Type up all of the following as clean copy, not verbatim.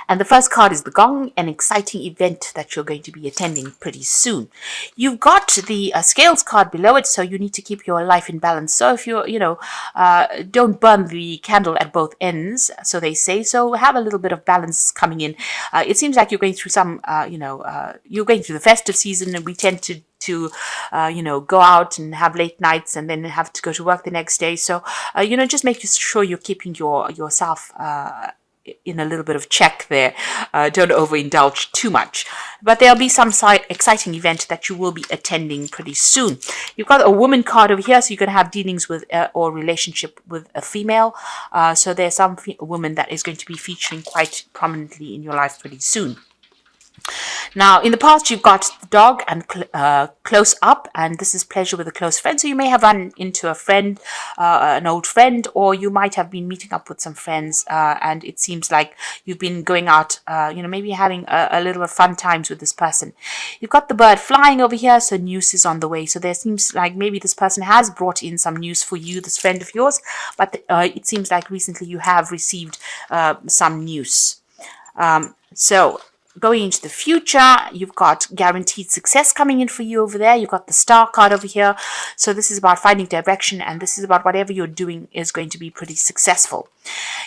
And the first card is the gong, an exciting event that you're going to be attending pretty soon. You've got the scales card below it, so you need to keep your life in balance. So if you're, don't burn the candle at both ends, so they say. So have a little bit of balance coming in. It seems like you're going through some, you're going through the festive season, and we tend to go out and have late nights and then have to go to work the next day. So, just make sure you're keeping yourself in a little bit of check there. Don't overindulge too much. But there'll be some exciting event that you will be attending pretty soon. You've got a woman card over here, so you're going to have dealings with or relationship with a female. So there's some woman that is going to be featuring quite prominently in your life pretty soon. Now, in the past, you've got the dog and close up, and this is pleasure with a close friend. So you may have run into a friend, an old friend, or you might have been meeting up with some friends, and it seems like you've been going out, maybe having a little of fun times with this person. You've got the bird flying over here, so news is on the way. So there seems like maybe this person has brought in some news for you, this friend of yours, but it seems like recently you have received some news. So going into the future, you've got guaranteed success coming in for you over there. You've got the star card over here. So this is about finding direction, and this is about whatever you're doing is going to be pretty successful.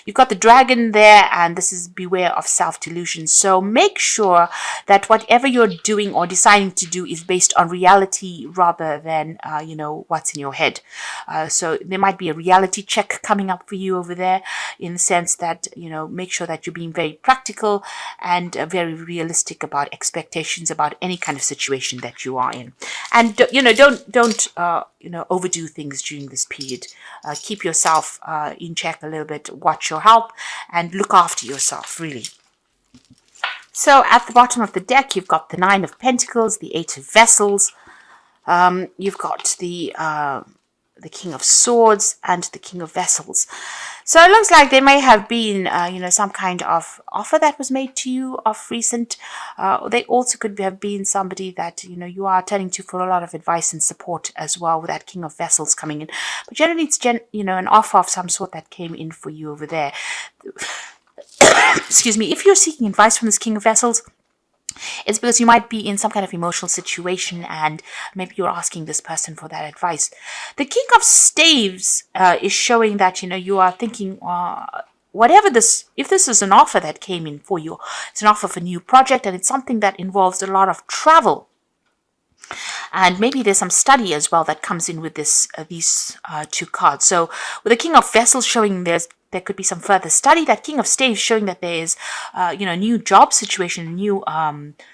You've got the dragon there, and this is beware of self-delusion. So make sure that whatever you're doing or deciding to do is based on reality rather than, what's in your head. So there might be a reality check coming up for you over there, in the sense that, make sure that you're being very practical and very realistic about expectations about any kind of situation that you are in. And, don't overdo things during this period. Keep yourself in check a little bit, watch your health, and look after yourself, really. So at the bottom of the deck, you've got the Nine of Pentacles, the Eight of Vessels, you've got the King of Swords, and the King of Vessels. So it looks like there may have been, some kind of offer that was made to you of recent. They also could have been somebody that, you are turning to for a lot of advice and support as well, with that King of Vessels coming in. But generally it's, an offer of some sort that came in for you over there. Excuse me. If you're seeking advice from this King of Vessels, it's because you might be in some kind of emotional situation, and maybe you're asking this person for that advice. The King of Staves is showing that, you are thinking, if this is an offer that came in for you, it's an offer for a new project, and it's something that involves a lot of travel. And maybe there's some study as well that comes in with these two cards. So with the King of Vessels showing there could be some further study. That King of Staves showing that there is, a new job situation, new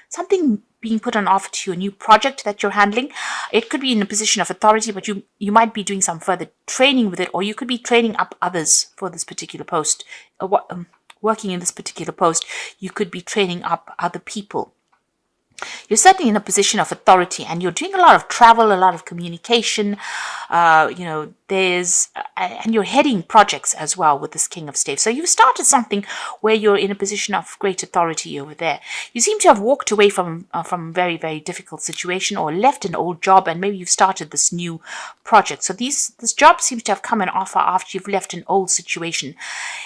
something being put on offer to you, a new project that you're handling. It could be in a position of authority, but you might be doing some further training with it, or you could be training up others for this particular post. Working in this particular post, you could be training up other people. You're certainly in a position of authority, and you're doing a lot of travel, a lot of communication, and you're heading projects as well with this King of Staves. So you've started something where you're in a position of great authority over there. You seem to have walked away from a very, very difficult situation, or left an old job, and maybe you've started this new project. So this job seems to have come an offer after you've left an old situation.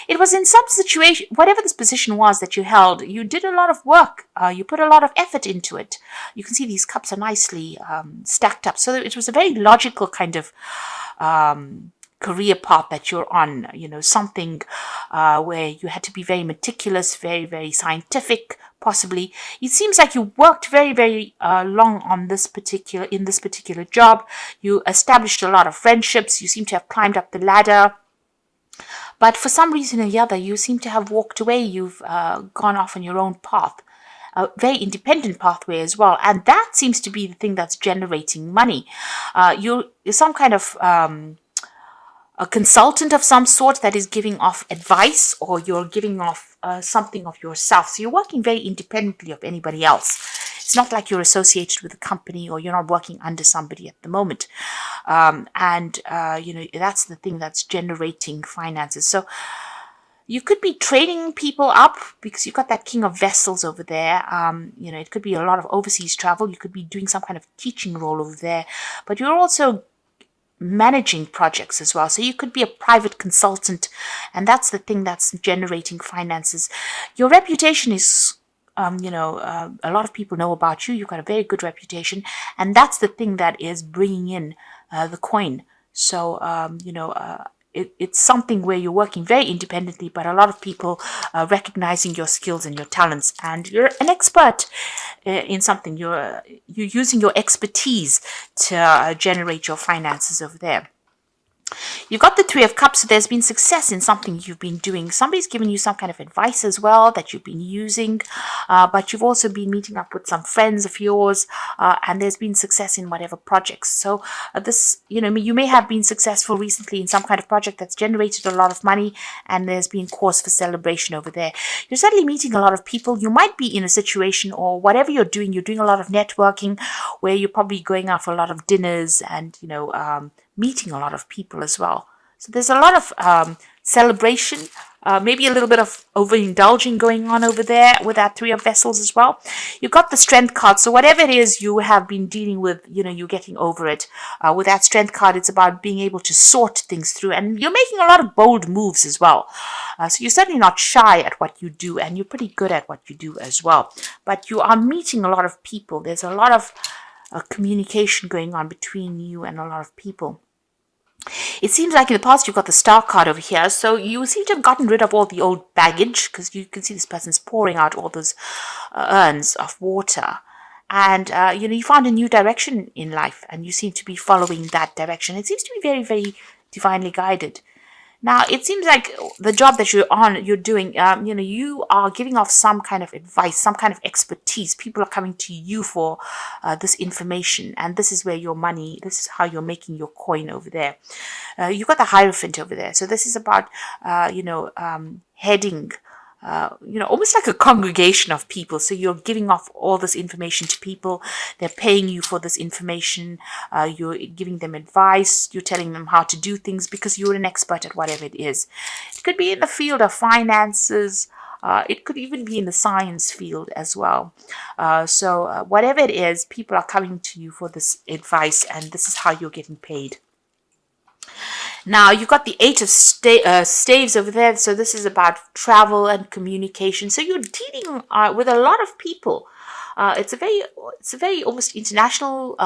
It was in some situation, whatever this position was that you held, you did a lot of work. You put a lot of effort into it. You can see these cups are nicely stacked up. So it was a very logical kind of career path that you're on, something where you had to be very meticulous, very, very scientific, possibly. It seems like you worked very, very long on this particular job. You established a lot of friendships. You seem to have climbed up the ladder. But for some reason or the other, you seem to have walked away. You've gone off on your own path. A very independent pathway as well. And that seems to be the thing that's generating money. You're some kind of a consultant of some sort that is giving off advice, or you're giving off something of yourself. So you're working very independently of anybody else. It's not like you're associated with a company, or you're not working under somebody at the moment. That's the thing that's generating finances. So you could be training people up, because you've got that King of Vessels over there. It could be a lot of overseas travel. You could be doing some kind of teaching role over there. But you're also managing projects as well. So you could be a private consultant, and that's the thing that's generating finances. Your reputation is, a lot of people know about you. You've got a very good reputation, and that's the thing that is bringing in the coin. So, it's something where you're working very independently, but a lot of people are recognizing your skills and your talents, and you're an expert in something. You're using your expertise to generate your finances over there. You've got the Three of Cups, so there's been success in something you've been doing. Somebody's given you some kind of advice as well that you've been using, but you've also been meeting up with some friends of yours, and there's been success in whatever projects. So you may have been successful recently in some kind of project that's generated a lot of money, and there's been cause for celebration over there. You're certainly meeting a lot of people. You might be in a situation, or whatever you're doing a lot of networking, where you're probably going out for a lot of dinners and, meeting a lot of people as well. So there's a lot of celebration, maybe a little bit of overindulging going on over there with that Three of Vessels as well. You've got the Strength card. So whatever it is you have been dealing with, you're getting over it. With that Strength card, it's about being able to sort things through. And you're making a lot of bold moves as well. So you're certainly not shy at what you do, and you're pretty good at what you do as well. But you are meeting a lot of people. There's a lot of communication going on between you and a lot of people. It seems like in the past you've got the Star card over here, so you seem to have gotten rid of all the old baggage, because you can see this person's pouring out all those urns of water. And, you found a new direction in life, and you seem to be following that direction. It seems to be very, very divinely guided. Now, it seems like the job that you're doing, you are giving off some kind of advice, some kind of expertise. People are coming to you for this information, and this is where this is how you're making your coin over there. You've got the Hierophant over there. So this is about, heading, almost like a congregation of people. So you're giving off all this information to people. They're paying you for this information. You're giving them advice. You're telling them how to do things because you're an expert at whatever it is. It could be in the field of finances. It could even be in the science field as well. So whatever it is, people are coming to you for this advice, and this is how you're getting paid. Now, you've got the Eight of Staves over there. So this is about travel and communication. So you're dealing with a lot of people. It's a very almost international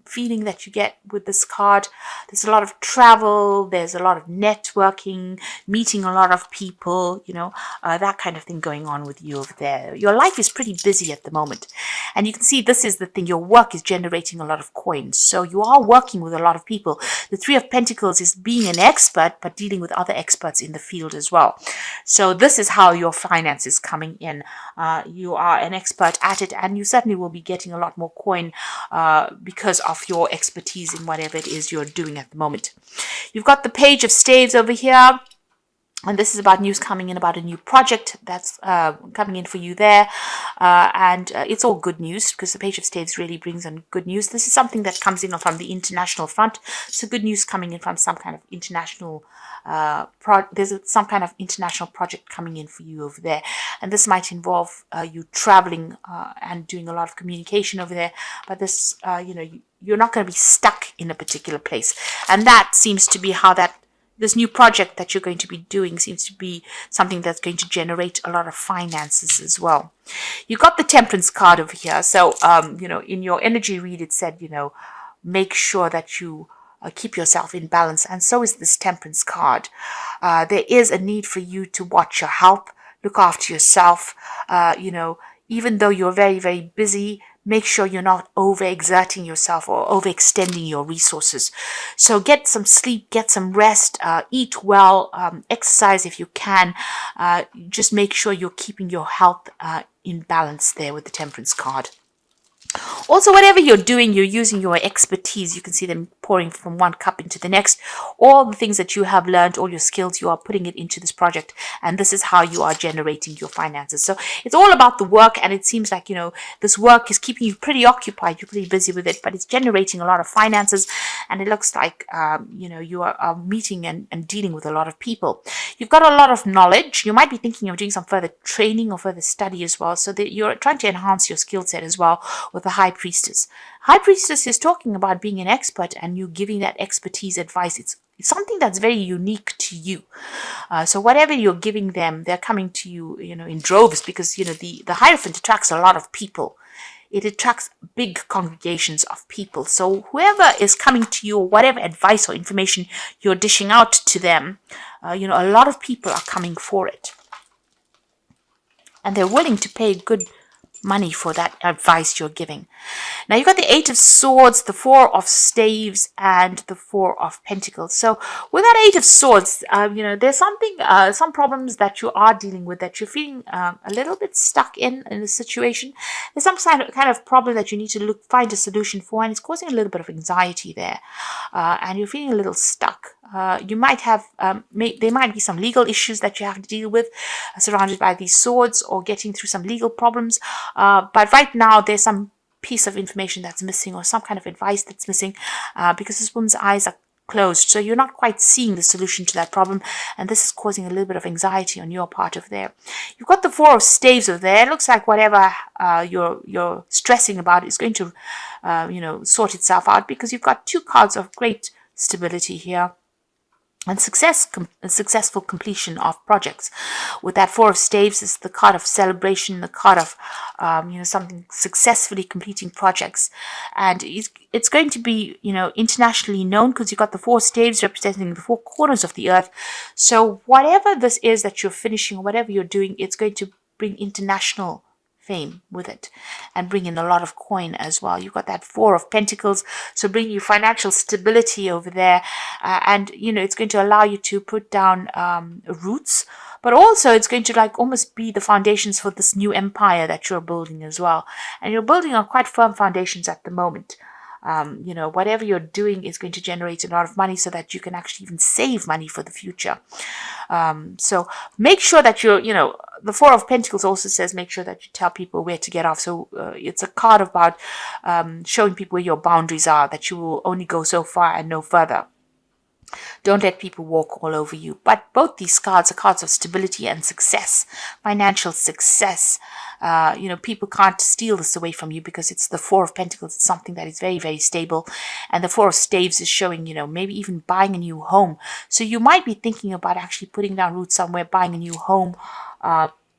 feeling that you get with this card. There's a lot of travel. There's a lot of networking, meeting a lot of people, that kind of thing going on with you over there. Your life is pretty busy at the moment. And you can see this is the thing. Your work is generating a lot of coins. So you are working with a lot of people. The Three of Pentacles is being an expert, but dealing with other experts in the field as well. So this is how your finance is coming in. You are an expert at it, and you certainly will be getting a lot more coin because of your expertise in whatever it is you're doing at the moment. You've got the Page of Staves over here. And this is about news coming in about a new project that's coming in for you there. And it's all good news, because the Page of Staves really brings in good news. This is something that comes in from the international front. So good news coming in from some kind of international there's some kind of international project coming in for you over there. And this might involve you traveling and doing a lot of communication over there. But this, you're not going to be stuck in a particular place. And that seems to be how this new project that you're going to be doing seems to be something that's going to generate a lot of finances as well. You got the Temperance card over here. So, in your energy read, it said, make sure that you keep yourself in balance. And so is this Temperance card. There is a need for you to watch your health, look after yourself. Even though you're very, very busy, make sure you're not overexerting yourself or overextending your resources. So get some sleep, get some rest, eat well, exercise if you can. Just make sure you're keeping your health in balance there with the Temperance card. Also, whatever you're doing, you're using your expertise. You can see them pouring from one cup into the next. All the things that you have learned, all your skills, you are putting it into this project. And this is how you are generating your finances. So it's all about the work. And it seems like, this work is keeping you pretty occupied. You're pretty busy with it, but it's generating a lot of finances. And it looks like, you are meeting and dealing with a lot of people. You've got a lot of knowledge. You might be thinking of doing some further training or further study as well. So that you're trying to enhance your skill set as well with the high Priestess. High Priestess is talking about being an expert and you giving that expertise advice. It's something that's very unique to you. So whatever you're giving them, they're coming to you, in droves, because, the Hierophant attracts a lot of people. It attracts big congregations of people. So whoever is coming to you, or whatever advice or information you're dishing out to them, a lot of people are coming for it. And they're willing to pay good money for that advice you're giving. Now you've got the 8 of Swords, the 4 of Staves, and the 4 of Pentacles. So with that 8 of Swords, there's something, some problems that you are dealing with, that you're feeling a little bit stuck in a situation. There's some kind of problem that you need to find a solution for, and it's causing a little bit of anxiety there, and you're feeling a little stuck. You might have, there might be some legal issues that you have to deal with, surrounded by these swords, or getting through some legal problems. But right now, there's some piece of information that's missing, or some kind of advice that's missing, because this woman's eyes are closed. So you're not quite seeing the solution to that problem, and this is causing a little bit of anxiety on your part over there. You've got the 4 of Staves over there. It looks like whatever you're stressing about is going to, sort itself out, because you've got 2 cards of great stability here. And successful completion of projects. With that 4 of Staves is the card of celebration, the card of something successfully completing projects, and it's going to be internationally known, because you've got the 4 staves representing the 4 corners of the earth. So whatever this is that you're finishing, or whatever you're doing, it's going to bring international fame with it, and bring in a lot of coin as well. You've got that 4 of Pentacles, so bring you financial stability over there, and it's going to allow you to put down roots, but also it's going to almost be the foundations for this new empire that you're building as well. And you're building on quite firm foundations at the moment. Whatever you're doing is going to generate a lot of money, so that you can actually even save money for the future. So make sure that the 4 of Pentacles also says make sure that you tell people where to get off. So it's a card about showing people where your boundaries are, that you will only go so far and no further. Don't let people walk all over you. But both these cards are cards of stability and success, financial success. People can't steal this away from you, because it's the 4 of Pentacles. It's something that is very, very stable. And the 4 of Staves is showing, maybe even buying a new home. So you might be thinking about actually putting down roots somewhere, buying a new home.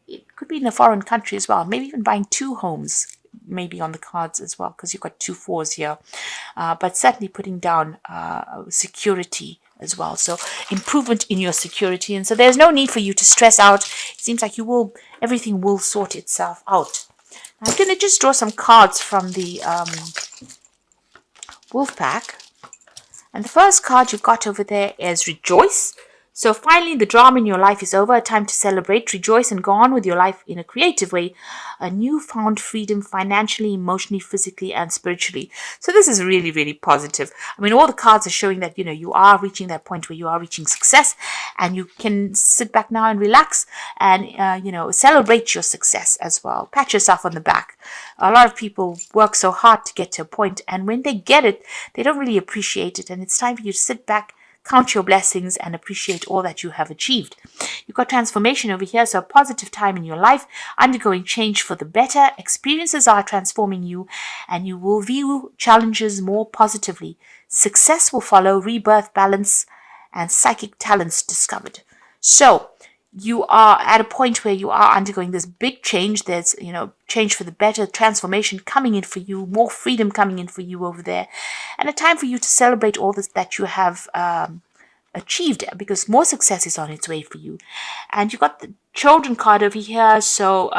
It could be in a foreign country as well. Maybe even buying 2 homes, maybe on the cards as well, because you've got 2 4s here. But certainly putting down security as well. So improvement in your security. And so there's no need for you to stress out. It seems like everything will sort itself out. Now I'm going to just draw some cards from the Wolf Pack. And the first card you've got over there is Rejoice. So finally, the drama in your life is over. A time to celebrate, rejoice, and go on with your life in a creative way. A newfound freedom financially, emotionally, physically, and spiritually. So this is really, really positive. I mean, all the cards are showing that, you are reaching that point where you are reaching success, and you can sit back now and relax and, celebrate your success as well. Pat yourself on the back. A lot of people work so hard to get to a point, and when they get it, they don't really appreciate it. And it's time for you to sit back, count your blessings, and appreciate all that you have achieved. You've got transformation over here, so a positive time in your life, undergoing change for the better. Experiences are transforming you, and you will view challenges more positively. Success will follow, rebirth, balance, and psychic talents discovered. So you are at a point where you are undergoing this big change. There's, change for the better, transformation coming in for you, more freedom coming in for you over there, and a time for you to celebrate all this that you have achieved, because more success is on its way for you. And you got the children card over here, so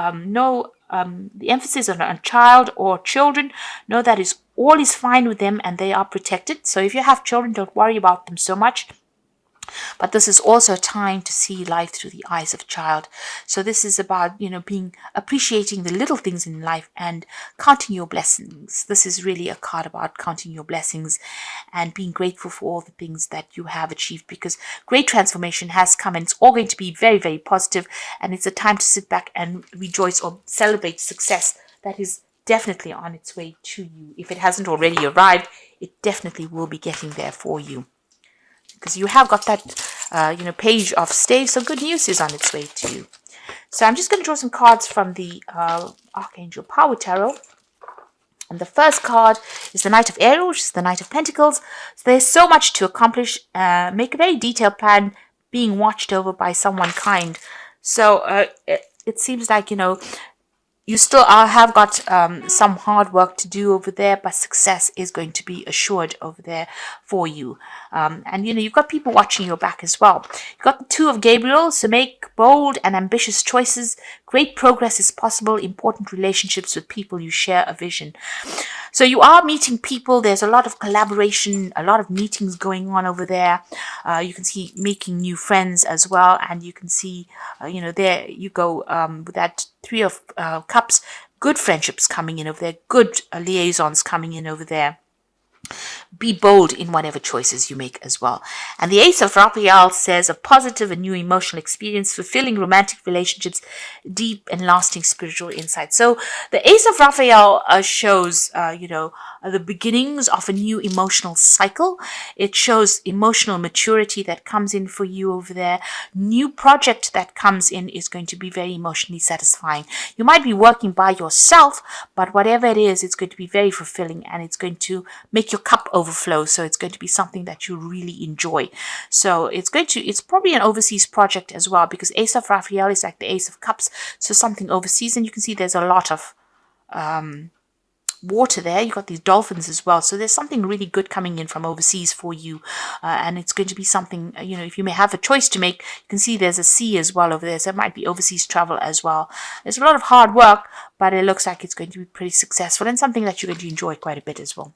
the emphasis on a child or children. Know that all is fine with them, and they are protected. So if you have children, don't worry about them so much. But this is also a time to see life through the eyes of a child. So this is about, appreciating the little things in life and counting your blessings. This is really a card about counting your blessings and being grateful for all the things that you have achieved, because great transformation has come, and it's all going to be very, very positive. And it's a time to sit back and rejoice or celebrate success that is definitely on its way to you. If it hasn't already arrived, it definitely will be getting there for you, because you have got that, page of staves. So good news is on its way to you. So I'm just going to draw some cards from the Archangel Power Tarot. And the first card is the Knight of Ariel, which is the Knight of Pentacles. So there's so much to accomplish. Make a very detailed plan, being watched over by someone kind. So it seems like, you still have got some hard work to do over there, but success is going to be assured over there for you. And you've got people watching your back as well. You've got the Two of Gabriel, so make bold and ambitious choices. Great progress is possible. Important relationships with people you share a vision. So you are meeting people. There's a lot of collaboration, a lot of meetings going on over there. You can see making new friends as well. And you can see, there you go with that Three of Cups. Good friendships coming in over there. Good liaisons coming in over there. Be bold in whatever choices you make as well. And the Ace of Raphael says a positive and new emotional experience, fulfilling romantic relationships, deep and lasting spiritual insight. So the Ace of Raphael shows, the beginnings of a new emotional cycle. It shows emotional maturity that comes in for you over there. New project that comes in is going to be very emotionally satisfying. You might be working by yourself, but whatever it is, it's going to be very fulfilling, and it's going to make your cup overflow. So it's going to be something that you really enjoy. So it's probably an overseas project as well, because Ace of Raphael is like the Ace of Cups. So something overseas, and you can see there's a lot of water there. You've got these dolphins as well. So there's something really good coming in from overseas for you. And it's going to be something, if you may have a choice to make, you can see there's a sea as well over there. So it might be overseas travel as well. There's a lot of hard work, but it looks like it's going to be pretty successful and something that you're going to enjoy quite a bit as well.